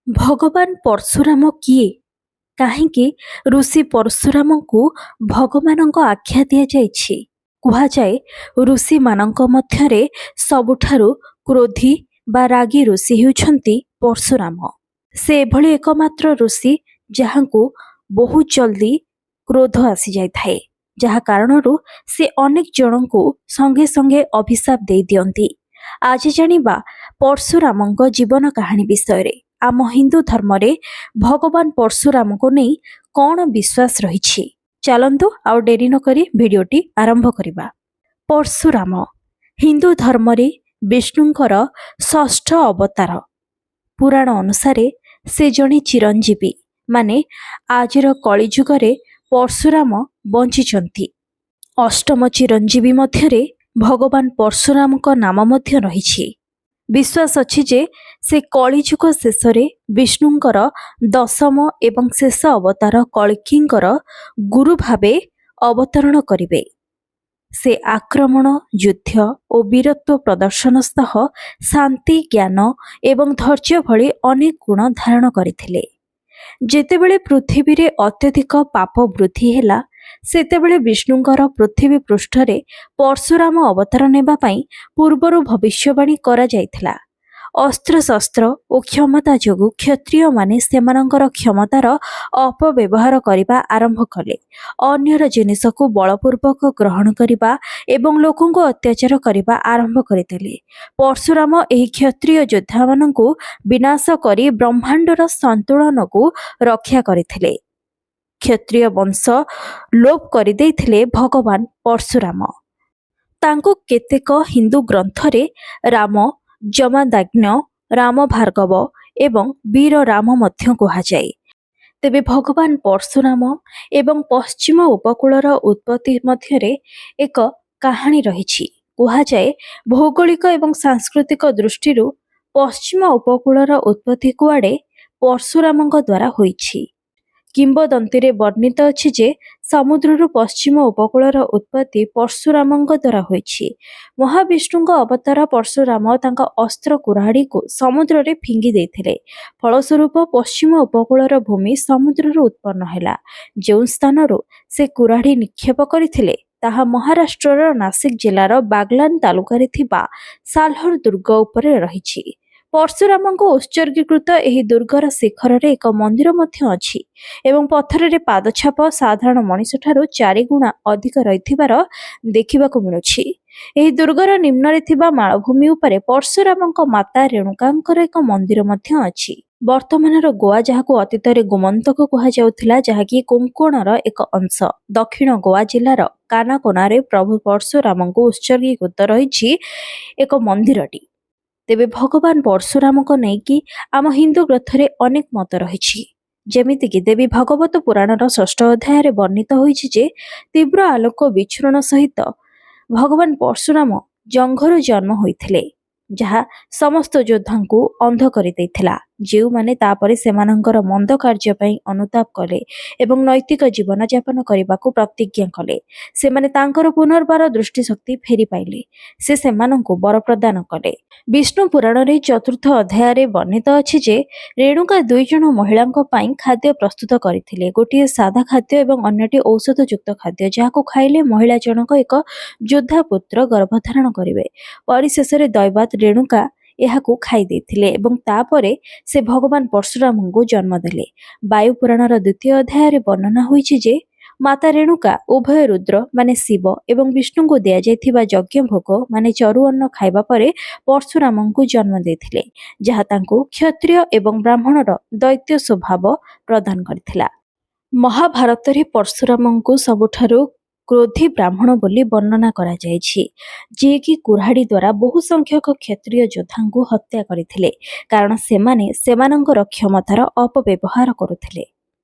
ଭଗବାନ ପରଶୁରାମ କିଏ? କାହିଁକି ଋଷି ପରଶୁରାମଙ୍କୁ ଭଗବାନଙ୍କ ଆଖ୍ୟା ଦିଆଯାଇଛି? କୁହାଯାଏ ଋଷିମାନଙ୍କ ମଧ୍ୟରେ ସବୁଠାରୁ କ୍ରୋଧୀ ବା ରାଗୀ ଋଷି ହେଉଛନ୍ତି ପରଶୁରାମ। ସେ ଏଭଳି એકମାତ୍ର ଋଷି ଯାହାଙ୍କୁ ବହୁତ ଜଲ୍ଦି କ୍ରୋଧ ଆସିଯାଇଥାଏ, ଯାହା କାରଣରୁ ସେ ଅନେକ ଜଣଙ୍କୁ ସଙ୍ଗେ ସଙ୍ଗେ ଅଭିଶାପ ଦେଇଦିଅନ୍ତି। ଆଜି ଜାଣିବା ପରଶୁରାମଙ୍କ ଜୀବନ କାହାଣୀ ବିଷୟରେ। ଆମ ହିନ୍ଦୁ ଧର୍ମରେ ଭଗବାନ ପରଶୁରାମଙ୍କୁ ନେଇ କ'ଣ ବିଶ୍ୱାସ ରହିଛି? ଚାଲନ୍ତୁ ଆଉ ଡେରି ନକରି ଭିଡ଼ିଓଟି ଆରମ୍ଭ କରିବା। ପରଶୁରାମ ହିନ୍ଦୁ ଧର୍ମରେ ବିଷ୍ଣୁଙ୍କର ଷଷ୍ଠ ଅବତାର। ପୁରାଣ ଅନୁସାରେ ସେ ଜଣେ ଚିରଞ୍ଜୀବୀ, ମାନେ ଆଜିର କଳିଯୁଗରେ ପରଶୁରାମ ବଞ୍ଚିଛନ୍ତି। ଅଷ୍ଟମ ଚିରଞ୍ଜୀବୀ ମଧ୍ୟରେ ଭଗବାନ ପରଶୁରାମଙ୍କ ନାମ ମଧ୍ୟ ରହିଛି। ବିଶ୍ୱାସ ଅଛି ଯେ ସେ କଳିଯୁଗ ଶେଷରେ ବିଷ୍ଣୁଙ୍କର ଦଶମ ଏବଂ ଶେଷ ଅବତାର କଳ୍କିଙ୍କର ଗୁରୁ ଭାବେ ଅବତରଣ କରିବେ। ସେ ଆକ୍ରମଣ, ଯୁଦ୍ଧ ଓ ବୀରତ୍ୱ ପ୍ରଦର୍ଶନ ସହ ଶାନ୍ତି, ଜ୍ଞାନ ଏବଂ ଧୈର୍ଯ୍ୟ ଭଳି ଅନେକ ଗୁଣ ଧାରଣ କରିଥିଲେ। ଯେତେବେଳେ ପୃଥିବୀରେ ଅତ୍ୟଧିକ ପାପ ବୃଦ୍ଧି ହେଲା, ସେତେବେଳେ ବିଷ୍ଣୁଙ୍କର ପୃଥିବୀ ପୃଷ୍ଠରେ ପରଶୁରାମ ଅବତାର ନେବା ପାଇଁ ପୂର୍ବରୁ ଭବିଷ୍ୟବାଣୀ କରାଯାଇଥିଲା। ଅସ୍ତ୍ରଶସ୍ତ୍ର ଓ କ୍ଷମତା ଯୋଗୁଁ କ୍ଷତ୍ରିୟମାନେ ସେମାନଙ୍କର କ୍ଷମତାର ଅପବ୍ୟବହାର କରିବା ଆରମ୍ଭ କଲେ। ଅନ୍ୟର ଜିନିଷକୁ ବଳପୂର୍ବକ ଗ୍ରହଣ କରିବା ଏବଂ ଲୋକଙ୍କୁ ଅତ୍ୟାଚାର କରିବା ଆରମ୍ଭ କରିଦେଲେ। ପରଶୁରାମ ଏହି କ୍ଷତ୍ରିୟ ଯୋଦ୍ଧାମାନଙ୍କୁ ବିନାଶ କରି ବ୍ରହ୍ମାଣ୍ଡର ସନ୍ତୁଳନକୁ ରକ୍ଷା କରିଥିଲେ। କ୍ଷତ୍ରିୟ ବଂଶ ଲୋପ କରିଦେଇଥିଲେ ଭଗବାନ ପରଶୁରାମ। ତାଙ୍କୁ କେତେକ ହିନ୍ଦୁ ଗ୍ରନ୍ଥରେ ରାମ, ଯମଦାଗ୍ନ୍ୟ, ରାମ ଭାର୍ଗବ ଏବଂ ବୀର ରାମ ମଧ୍ୟ କୁହାଯାଏ। ତେବେ ଭଗବାନ ପରଶୁରାମ ଏବଂ ପଶ୍ଚିମ ଉପକୂଳର ଉତ୍ପତ୍ତି ମଧ୍ୟରେ ଏକ କାହାଣୀ ରହିଛି। କୁହାଯାଏ ଭୌଗୋଳିକ ଏବଂ ସାଂସ୍କୃତିକ ଦୃଷ୍ଟିରୁ ପଶ୍ଚିମ ଉପକୂଳର ଉତ୍ପତ୍ତି କୁଆଡ଼େ ପରଶୁରାମଙ୍କ ଦ୍ୱାରା ହୋଇଛି। କିମ୍ବଦନ୍ତୀରେ ବର୍ଣ୍ଣିତ ଅଛି ଯେ ସମୁଦ୍ରରୁ ପଶ୍ଚିମ ଉପକୂଳର ଉତ୍ପତ୍ତି ପରଶୁରାମଙ୍କ ଦ୍ୱାରା ହୋଇଛି। ମହାବିଷ୍ଣୁଙ୍କ ଅବତାର ପରଶୁରାମ ତାଙ୍କ ଅସ୍ତ୍ର କୁରାଢ଼ୀକୁ ସମୁଦ୍ରରେ ଫିଙ୍ଗି ଦେଇଥିଲେ। ଫଳସ୍ୱରୂପ ପଶ୍ଚିମ ଉପକୂଳର ଭୂମି ସମୁଦ୍ରରୁ ଉତ୍ପନ୍ନ ହେଲା। ଯେଉଁ ସ୍ଥାନରୁ ସେ କୁରାଢ଼ୀ ନିକ୍ଷେପ କରିଥିଲେ ତାହା ମହାରାଷ୍ଟ୍ରର ନାସିକ ଜିଲ୍ଲାର ବାଗଲାନ ତାଲୁକାରେ ଥିବା ସାଲହର ଦୁର୍ଗ ଉପରେ ରହିଛି। ପରଶୁରାମଙ୍କୁ ଉତ୍ସର୍ଗୀକୃତ ଏହି ଦୁର୍ଗର ଶିଖରରେ ଏକ ମନ୍ଦିର ମଧ୍ୟ ଅଛି ଏବଂ ପଥରରେ ପାଦଛାପ ସାଧାରଣ ମଣିଷଠାରୁ 4 ଗୁଣା ଅଧିକ ରହିଥିବାର ଦେଖିବାକୁ ମିଳୁଛି। ଏହି ଦୁର୍ଗର ନିମ୍ନରେ ଥିବା ମାଳଭୂମି ଉପରେ ପରଶୁରାମଙ୍କ ମାତା ରେଣୁକାଙ୍କର ଏକ ମନ୍ଦିର ମଧ୍ୟ ଅଛି। ବର୍ତ୍ତମାନର ଗୋଆ, ଯାହାକୁ ଅତୀତରେ ଗୋମନ୍ତକ କୁହାଯାଉଥିଲା, ଯାହାକି କୋଙ୍କଣର ଏକ ଅଂଶ, ଦକ୍ଷିଣ ଗୋଆ ଜିଲ୍ଲାର କାନାକୋନାରେ ପ୍ରଭୁ ପରଶୁରାମଙ୍କୁ ଉତ୍ସର୍ଗୀକୃତ ରହିଛି ଏକ ମନ୍ଦିରଟି। ତେବେ ଭଗବାନ ପରଶୁରାମଙ୍କ ନେଇକି ଆମ ହିନ୍ଦୁ ଗ୍ରନ୍ଥରେ ଅନେକ ମତ ରହିଛି। ଯେମିତିକି ଦେବୀ ଭାଗବତ ପୁରାଣର 6ଠ ଅଧ୍ୟାୟରେ ବର୍ଣ୍ଣିତ ହୋଇଛି ଯେ ତୀବ୍ର ଆଲୋକ ବିଚ୍ଛୁରଣ ସହିତ ଭଗବାନ ପରଶୁରାମ ଜଙ୍ଘରୁ ଜନ୍ମ ହୋଇଥିଲେ, ଯାହା ସମସ୍ତ ଯୋଦ୍ଧାଙ୍କୁ ଅନ୍ଧ କରିଦେଇଥିଲା। ଯେଉଁମାନେ ତାପରେ ସେମାନଙ୍କର ମନ୍ଦ କାର୍ଯ୍ୟ ପାଇଁ ଅନୁତାପ କଲେ ଏବଂ ନୈତିକ ଜୀବନଯାପନ କରିବାକୁ ପ୍ରତିଜ୍ଞା କଲେ, ସେମାନେ ତାଙ୍କର ପୁନର୍ବାର ଦୃଷ୍ଟିଶକ୍ତି ଫେରି ପାଇଲେ। ସେ ସେମାନଙ୍କୁ ବର ପ୍ରଦାନ କଲେ। ବିଷ୍ଣୁ ପୁରାଣରେ 4ଥ ଅଧ୍ୟାୟରେ ବର୍ଣ୍ଣିତ ଅଛି ଯେ ରେଣୁକା 2 ଜଣ ମହିଳାଙ୍କ ପାଇଁ ଖାଦ୍ୟ ପ୍ରସ୍ତୁତ କରିଥିଲେ। ଗୋଟିଏ ସାଧା ଖାଦ୍ୟ ଏବଂ ଅନ୍ୟଟି ଔଷଧଯୁକ୍ତ ଖାଦ୍ୟ, ଯାହାକୁ ଖାଇଲେ ମହିଳା ଜଣକ ଏକ ଯୋଦ୍ଧା ପୁତ୍ର ଗର୍ଭଧାରଣ କରିବେ। ପରିଶେଷରେ ଦୈବାତ ରେଣୁକା ଏହାକୁ ଖାଇ ଦେଇଥିଲେ ଏବଂ ତାପରେ ସେ ଭଗବାନ ପରଶୁରାମଙ୍କୁ ଜନ୍ମ ଦେଲେ। ବାୟୁ ପୁରାଣର 2ୟ ଅଧ୍ୟାୟରେ ବର୍ଣ୍ଣନା ହୋଇଛି ଯେ ମାତା ରେଣୁକା ଉଭୟ ରୁଦ୍ର ମାନେ ଶିବ ଏବଂ ବିଷ୍ଣୁଙ୍କୁ ଦିଆଯାଇଥିବା ଯଜ୍ଞ ଭୋଗ ମାନେ ଚରୁଅନ୍ନ ଖାଇବା ପରେ ପରଶୁରାମଙ୍କୁ ଜନ୍ମ ଦେଇଥିଲେ, ଯାହା ତାଙ୍କୁ କ୍ଷତ୍ରିୟ ଏବଂ ବ୍ରାହ୍ମଣର ଦୈତ୍ୟ ସ୍ୱଭାବ ପ୍ରଦାନ କରିଥିଲା। ମହାଭାରତରେ ପରଶୁରାମଙ୍କୁ ସବୁଠାରୁ କ୍ରୋଧୀ ବ୍ରାହ୍ମଣ ବୋଲି ବର୍ଣ୍ଣନା କରାଯାଇଛି, ଯିଏକି କୁରାଢ଼ୀ ଦ୍ୱାରା ବହୁ ସଂଖ୍ୟକ କ୍ଷତ୍ରିୟ ଯୋଦ୍ଧାଙ୍କୁ ହତ୍ୟା କରିଥିଲେ, କାରଣ ସେମାନେ ସେମାନଙ୍କର କ୍ଷମତାର ଅପବ୍ୟବହାର କରୁଥିଲେ।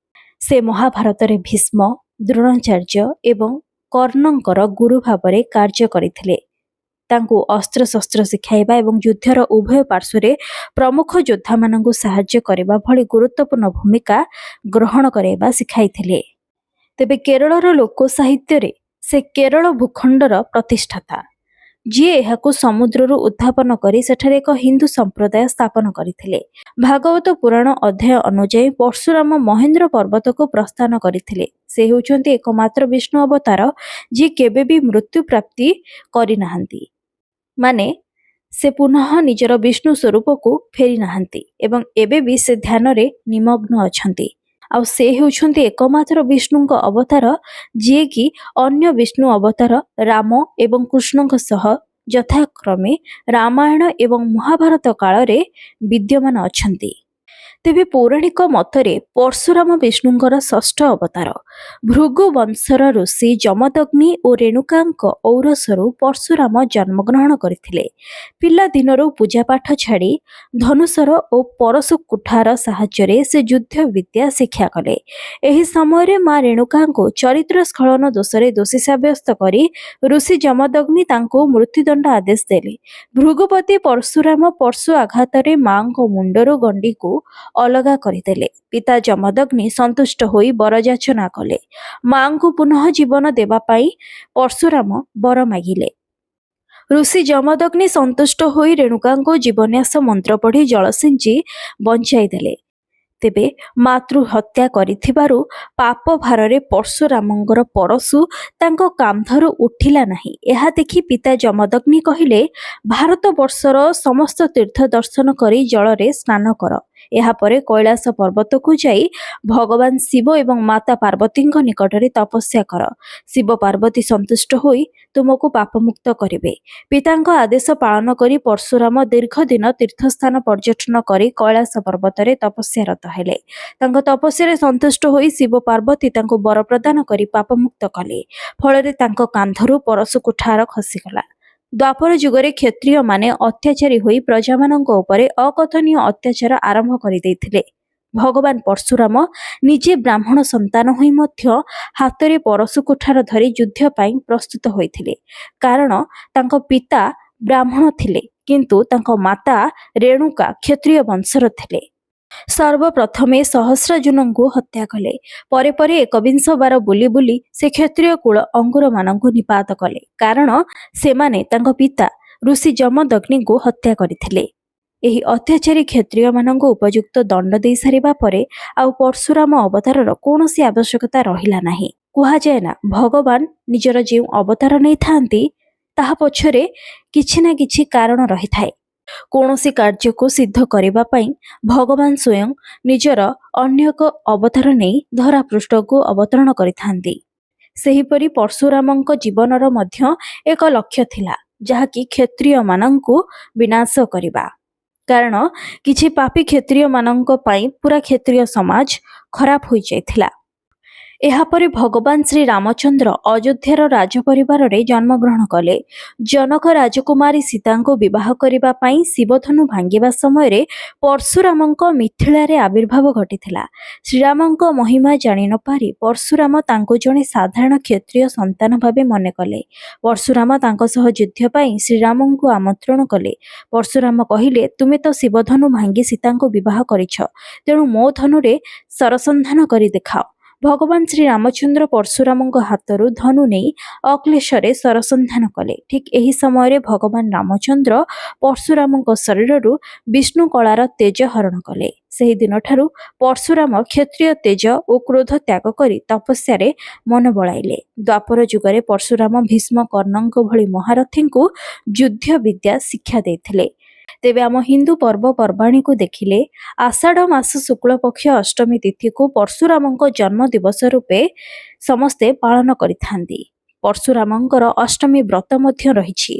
ସେ ମହାଭାରତରେ ଭୀଷ୍ମ, ଦ୍ରୋଣାଚାର୍ଯ୍ୟ ଏବଂ କର୍ଣ୍ଣଙ୍କର ଗୁରୁ ଭାବରେ କାର୍ଯ୍ୟ କରିଥିଲେ। ତାଙ୍କୁ ଅସ୍ତ୍ରଶସ୍ତ୍ର ଶିଖାଇବା ଏବଂ ଯୁଦ୍ଧର ଉଭୟ ପାର୍ଶ୍ୱରେ ପ୍ରମୁଖ ଯୋଦ୍ଧାମାନଙ୍କୁ ସାହାଯ୍ୟ କରିବା ଭଳି ଗୁରୁତ୍ୱପୂର୍ଣ୍ଣ ଭୂମିକା ଗ୍ରହଣ କରାଇବା ଶିଖାଇଥିଲେ। ତେବେ କେରଳର ଲୋକ ସାହିତ୍ୟରେ ସେ କେରଳ ଭୂଖଣ୍ଡର ପ୍ରତିଷ୍ଠାତା। ଯିଏ ଏହାକୁ ସମୁଦ୍ରରୁ ଉତ୍ଥାପନ କରି ସେଠାରେ ଏକ ହିନ୍ଦୁ ସମ୍ପ୍ରଦାୟ ସ୍ଥାପନ କରିଥିଲେ। ଭାଗବତ ପୁରାଣ ଅଧ୍ୟାୟ ଅନୁଯାୟୀ ପରଶୁରାମ ମହେନ୍ଦ୍ର ପର୍ବତକୁ ପ୍ରସ୍ଥାନ କରିଥିଲେ। ସେ ହେଉଛନ୍ତି ଏକମାତ୍ର ବିଷ୍ଣୁ ଅବତାର ଯିଏ କେବେ ବି ମୃତ୍ୟୁ ପ୍ରାପ୍ତି କରିନାହାନ୍ତି, ମାନେ ସେ ପୁନଃ ନିଜର ବିଷ୍ଣୁ ସ୍ୱରୂପକୁ ଫେରି ନାହାନ୍ତି ଏବଂ ଏବେ ବି ସେ ଧ୍ୟାନରେ ନିମଗ୍ନ ଅଛନ୍ତି। ଆଉ ସେ ହେଉଛନ୍ତି ଏକମାତ୍ର ବିଷ୍ଣୁଙ୍କ ଅବତାର ଯିଏକି ଅନ୍ୟ ବିଷ୍ଣୁ ଅବତାର ରାମ ଏବଂ କୃଷ୍ଣଙ୍କ ସହ ଯଥାକ୍ରମେ ରାମାୟଣ ଏବଂ ମହାଭାରତ କାଳରେ ବିଦ୍ୟମାନ ଅଛନ୍ତି। ତେବେ ପୌରାଣିକ ମତରେ ପରଶୁରାମ ବିଷ୍ଣୁଙ୍କର ଷଷ୍ଠ ଅବତାର। ଭୃଗୁ ବଂଶର ଋଷି ଯମଦଗ୍ନି ଓ ରେଣୁକାଙ୍କ ଔରସରୁ ପରଶୁରାମ ଜନ୍ମଗ୍ରହଣ କରିଥିଲେ। ପିଲାଦିନରୁ ପୂଜାପାଠ ଛାଡ଼ି ଧନୁଶର ଓ ପରଶୁ କୁଠାର ସାହାଯ୍ୟରେ ସେ ଯୁଦ୍ଧ ବିଦ୍ୟା ଶିକ୍ଷା କଲେ। ଏହି ସମୟରେ ମା ରେଣୁକାଙ୍କୁ ଚରିତ୍ର ସ୍ଖଳନ ଦୋଷରେ ଦୋଷୀ ସାବ୍ୟସ୍ତ କରି ଋଷି ଯମଦଗ୍ନି ତାଙ୍କୁ ମୃତ୍ୟୁଦଣ୍ଡ ଆଦେଶ ଦେଲେ। ଭୃଗୁପତି ପରଶୁରାମ ପରଶୁ ଆଘାତରେ ମାଙ୍କ ମୁଣ୍ଡରୁ ଗଣ୍ଡିକୁ ଅଲଗା କରିଦେଲେ। ପିତା ଯମଦଗ୍ନି ସନ୍ତୁଷ୍ଟ ହୋଇ ବରଯାଚନା କଲେ। ମାଙ୍କୁ ପୁନଃ ଜୀବନ ଦେବା ପାଇଁ ପରଶୁରାମ ବର ମାଗିଲେ। ଋଷି ଯମଦଗ୍ନି ସନ୍ତୁଷ୍ଟ ହୋଇ ରେଣୁକାଙ୍କୁ ଜୀବନ୍ୟାସ ମନ୍ତ୍ର ପଢ଼ି ଜଳ ସିଞ୍ଚି ବଞ୍ଚାଇ ଦେଲେ। ତେବେ ମାତୃ ହତ୍ୟା କରିଥିବାରୁ ପାପ ଭାରରେ ପରଶୁରାମଙ୍କର ପରଶୁ ତାଙ୍କ କାନ୍ଧରୁ ଉଠିଲା ନାହିଁ। ଏହା ଦେଖି ପିତା ଯମଦଗ୍ନି କହିଲେ, ଭାରତବର୍ଷର ସମସ୍ତ ତୀର୍ଥ ଦର୍ଶନ କରି ଜଳରେ ସ୍ନାନ କର। ଏହାପରେ କୈଳାସ ପର୍ବତକୁ ଯାଇ ଭଗବାନ ଶିବ ଏବଂ ମାତା ପାର୍ବତୀଙ୍କ ନିକଟରେ ତପସ୍ୟା କର। ଶିବ ପାର୍ବତୀ ସନ୍ତୁଷ୍ଟ ହୋଇ ତୁମକୁ ପାପମୁକ୍ତ କରିବେ। ପିତାଙ୍କ ଆଦେଶ ପାଳନ କରି ପରଶୁରାମ ଦୀର୍ଘ ଦିନ ତୀର୍ଥସ୍ଥାନ ପର୍ଯ୍ୟଟନ କରି କୈଳାସ ପର୍ବତରେ ତପସ୍ୟାରତ ହେଲେ। ତାଙ୍କ ତପସ୍ୟାରେ ସନ୍ତୁଷ୍ଟ ହୋଇ ଶିବ ପାର୍ବତୀ ତାଙ୍କୁ ବର ପ୍ରଦାନ କରି ପାପମୁକ୍ତ କଲେ। ଫଳରେ ତାଙ୍କ କାନ୍ଧରୁ ପରଶୁ କୁଠାର ଖସିଗଲା। ଦ୍ୱାପର ଯୁଗରେ କ୍ଷତ୍ରିୟମାନେ ଅତ୍ୟାଚାରୀ ହୋଇ ପ୍ରଜାମାନଙ୍କ ଉପରେ ଅକଥନୀୟ ଅତ୍ୟାଚାର ଆରମ୍ଭ କରିଦେଇଥିଲେ। ଭଗବାନ ପରଶୁରାମ ନିଜେ ବ୍ରାହ୍ମଣ ସନ୍ତାନ ହୋଇ ମଧ୍ୟ ହାତରେ ପରଶୁ କୁଠାର ଧରି ଯୁଦ୍ଧ ପାଇଁ ପ୍ରସ୍ତୁତ ହୋଇଥିଲେ। କାରଣ ତାଙ୍କ ପିତା ବ୍ରାହ୍ମଣ ଥିଲେ କିନ୍ତୁ ତାଙ୍କ ମାତା ରେଣୁକା କ୍ଷତ୍ରିୟ ବଂଶର ଥିଲେ। ସର୍ବପ୍ରଥମେ ସହସ୍ରାର୍ଜୁନଙ୍କୁ ହତ୍ୟା କଲେ। ପରେ ପରେ ଏକବିଂଶ ବାର ବୁଲି ବୁଲି ସେ କ୍ଷତ୍ରିୟ କୁଳ ଅଙ୍ଗୁରମାନଙ୍କୁ ନିପାତ କଲେ। କାରଣ ସେମାନେ ତାଙ୍କ ପିତା ଋଷି ଯମଦଗ୍ନିଙ୍କୁ ହତ୍ୟା କରିଥିଲେ। ଏହି ଅତ୍ୟାଚାରୀ କ୍ଷତ୍ରିୟମାନଙ୍କୁ ଉପଯୁକ୍ତ ଦଣ୍ଡ ଦେଇ ସାରିବା ପରେ ଆଉ ପରଶୁରାମ ଅବତାରର କୌଣସି ଆବଶ୍ୟକତା ରହିଲା ନାହିଁ। କୁହାଯାଏ ନା, ଭଗବାନ ନିଜର ଯେଉଁ ଅବତାର ନେଇଥାନ୍ତି ତାହା ପଛରେ କିଛି ନା କିଛି କାରଣ ରହିଥାଏ। କୌଣସି କାର୍ଯ୍ୟକୁ ସିଦ୍ଧ କରିବା ପାଇଁ ଭଗବାନ ସ୍ୱୟଂ ନିଜର ଅନ୍ୟ ଏକ ଅବତାର ନେଇ ଧରାପୃଷ୍ଠକୁ ଅବତରଣ କରିଥାନ୍ତି। ସେହିପରି ପରଶୁରାମଙ୍କ ଜୀବନର ମଧ୍ୟ ଏକ ଲକ୍ଷ୍ୟ ଥିଲା, ଯାହାକି କ୍ଷତ୍ରିୟମାନଙ୍କୁ ବିନାଶ କରିବା। କାରଣ କିଛି ପାପୀ କ୍ଷତ୍ରିୟମାନଙ୍କ ପାଇଁ ପୁରା କ୍ଷତ୍ରିୟ ସମାଜ ଖରାପ ହୋଇଯାଇଥିଲା। ଏହାପରେ ଭଗବାନ ଶ୍ରୀରାମଚନ୍ଦ୍ର ଅଯୋଧ୍ୟାର ରାଜପରିବାରରେ ଜନ୍ମଗ୍ରହଣ କଲେ। ଜନକ ରାଜକୁମାରୀ ସୀତାଙ୍କୁ ବିବାହ କରିବା ପାଇଁ ଶିବଧନୁ ଭାଙ୍ଗିବା ସମୟରେ ପରଶୁରାମଙ୍କ ମିଥିଳାରେ ଆବିର୍ଭାବ ଘଟିଥିଲା। ଶ୍ରୀରାମଙ୍କ ମହିମା ଜାଣି ନ ପାରି ପରଶୁରାମ ତାଙ୍କୁ ଜଣେ ସାଧାରଣ କ୍ଷତ୍ରିୟ ସନ୍ତାନ ଭାବେ ମନେ କଲେ। ପରଶୁରାମ ତାଙ୍କ ସହ ଯୁଦ୍ଧ ପାଇଁ ଶ୍ରୀରାମଙ୍କୁ ଆମନ୍ତ୍ରଣ କଲେ। ପରଶୁରାମ କହିଲେ, ତୁମେ ତ ଶିବଧନୁ ଭାଙ୍ଗି ସୀତାଙ୍କୁ ବିବାହ କରିଛ, ତେଣୁ ମୋ ଧନୁରେ ସରସନ୍ଧାନ କରି ଦେଖାଅ। ଭଗବାନ ଶ୍ରୀରାମଚନ୍ଦ୍ର ପରଶୁରାମଙ୍କ ହାତରୁ ଧନୁ ନେଇ ଅକ୍ଲେଶରେ ସରସନ୍ଧାନ କଲେ। ଠିକ୍ ଏହି ସମୟରେ ଭଗବାନ ରାମଚନ୍ଦ୍ର ପରଶୁରାମଙ୍କ ଶରୀରରୁ ବିଷ୍ଣୁ କଳାର ତେଜ ହରଣ କଲେ। ସେହିଦିନଠାରୁ ପରଶୁରାମ କ୍ଷତ୍ରିୟ ତେଜ ଓ କ୍ରୋଧ ତ୍ୟାଗ କରି ତପସ୍ୟାରେ ମନ ବଳାଇଲେ। ଦ୍ୱାପର ଯୁଗରେ ପରଶୁରାମ ଭୀଷ୍ମ କର୍ଣ୍ଣଙ୍କ ଭଳି ମହାରଥୀଙ୍କୁ ଯୁଦ୍ଧ ବିଦ୍ୟା ଶିକ୍ଷା ଦେଇଥିଲେ। ତେବେ ଆମ ହିନ୍ଦୁ ପର୍ବପର୍ବାଣୀକୁ ଦେଖିଲେ ଆଷାଢ଼ ମାସ ଶୁକ୍ଳପକ୍ଷ ଅଷ୍ଟମୀ ତିଥିକୁ ପରଶୁରାମଙ୍କ ଜନ୍ମ ଦିବସ ରୂପେ ସମସ୍ତେ ପାଳନ କରିଥାନ୍ତି। ପରଶୁରାମଙ୍କର ଅଷ୍ଟମୀ ବ୍ରତ ମଧ୍ୟ ରହିଛି।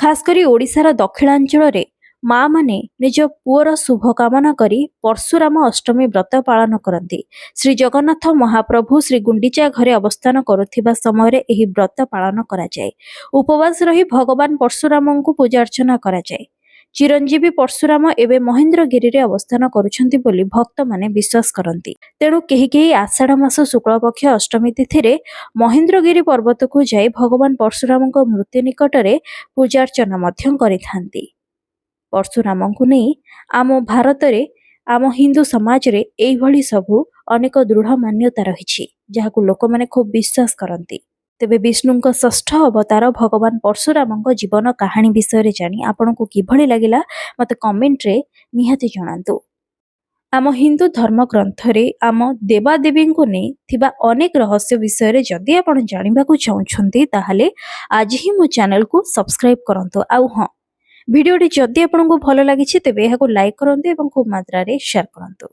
ଖାସ୍ କରି ଓଡ଼ିଶାର ଦକ୍ଷିଣାଞ୍ଚଳରେ ମା ମାନେ ନିଜ ପୁଅର ଶୁଭ କାମନା କରି ପରଶୁରାମ ଅଷ୍ଟମୀ ବ୍ରତ ପାଳନ କରନ୍ତି। ଶ୍ରୀ ଜଗନ୍ନାଥ ମହାପ୍ରଭୁ ଶ୍ରୀଗୁଣ୍ଡିଚା ଘରେ ଅବସ୍ଥାନ କରୁଥିବା ସମୟରେ ଏହି ବ୍ରତ ପାଳନ କରାଯାଏ। ଉପବାସ ରହି ଭଗବାନ ପରଶୁରାମଙ୍କୁ ପୂଜାର୍ଚ୍ଚନା କରାଯାଏ। ଚିରଞ୍ଜୀବୀ ପରଶୁରାମ ଏବେ ମହେନ୍ଦ୍ରଗିରିରେ ଅବସ୍ଥାନ କରୁଛନ୍ତି ବୋଲି ଭକ୍ତମାନେ ବିଶ୍ୱାସ କରନ୍ତି। ତେଣୁ କେହି କେହି ଆଷାଢ଼ ମାସ ଶୁକ୍ଳପକ୍ଷ ଅଷ୍ଟମୀ ତିଥିରେ ମହେନ୍ଦ୍ରଗିରି ପର୍ବତକୁ ଯାଇ ଭଗବାନ ପରଶୁରାମଙ୍କ ମୂର୍ତ୍ତି ନିକଟରେ ପୂଜାର୍ଚ୍ଚନା ମଧ୍ୟ କରିଥାନ୍ତି। ପରଶୁରାମଙ୍କୁ ନେଇ ଆମ ଭାରତରେ, ଆମ ହିନ୍ଦୁ ସମାଜରେ ଏଇଭଳି ସବୁ ଅନେକ ଦୃଢ଼ ମାନ୍ୟତା ରହିଛି, ଯାହାକୁ ଲୋକମାନେ ଖୁବ୍ ବିଶ୍ୱାସ କରନ୍ତି। ତେବେ ବିଷ୍ଣୁଙ୍କ ଷଷ୍ଠ ଅବତାର ଭଗବାନ ପରଶୁରାମଙ୍କ ଜୀବନ କାହାଣୀ ବିଷୟରେ ଜାଣି ଆପଣଙ୍କୁ କିଭଳି ଲାଗିଲା ମୋତେ କମେଣ୍ଟରେ ନିହାତି ଜଣାନ୍ତୁ। ଆମ ହିନ୍ଦୁ ଧର୍ମ ଗ୍ରନ୍ଥରେ ଆମ ଦେବାଦେବୀଙ୍କୁ ନେଇ ଥିବା ଅନେକ ରହସ୍ୟ ବିଷୟରେ ଯଦି ଆପଣ ଜାଣିବାକୁ ଚାହୁଁଛନ୍ତି ତାହେଲେ ଆଜି ହିଁ ମୋ ଚ୍ୟାନେଲକୁ ସବସ୍କ୍ରାଇବ୍ କରନ୍ତୁ। ଆଉ ହଁ, ଭିଡ଼ିଓଟି ଯଦି ଆପଣଙ୍କୁ ଭଲ ଲାଗିଛି ତେବେ ଏହାକୁ ଲାଇକ୍ କରନ୍ତୁ ଏବଂ ଖୁବ୍ ମାତ୍ରାରେ ସେୟାର କରନ୍ତୁ।